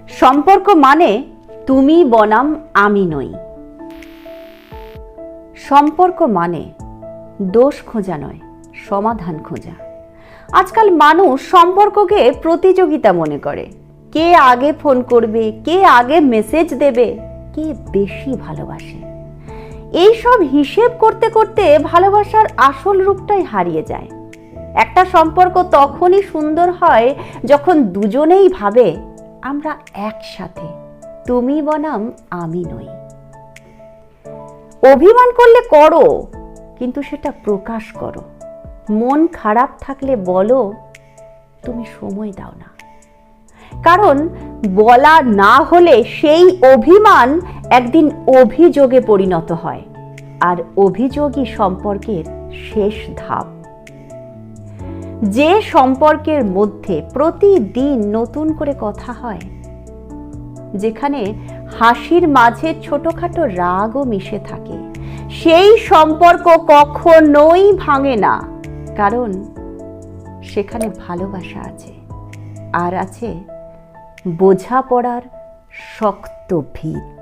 সম্পর্ক মানে তুমি বনাম আমি নই। সম্পর্ক মানে দোষ খোঁজা নয়, সমাধান খোঁজা। আজকাল মানুষ সম্পর্ককে প্রতিযোগিতা মনে করে। কে আগে ফোন করবে, কে আগে মেসেজ দেবে, কে বেশি ভালোবাসে। এইসব হিসেব করতে করতে ভালোবাসার আসল রূপটাই হারিয়ে যায়। একটা সম্পর্ক তখনই সুন্দর হয় যখন দুজনেই ভাবে আমরা একসাথে, তুমি বনাম আমি নই। অভিমান করলে করো, কিন্তু সেটা প্রকাশ করো। মন খারাপ থাকলে বলো, তুমি সময় দাও না। কারণ বলা না হলে সেই অভিমান একদিন অভিযোগে পরিণত হয়, আর অভিযোগই সম্পর্কের শেষ ধাপ। যে সম্পর্কের মধ্যে প্রতিদিন নতুন করে কথা হয়, যেখানে হাসির মাঝে ছোটখাটো রাগও মিশে থাকে, সেই সম্পর্ক কখনোই ভাঙে না। কারণ সেখানে ভালোবাসা আছে, আর আছে বোঝাপড়ার শক্ত ভিত।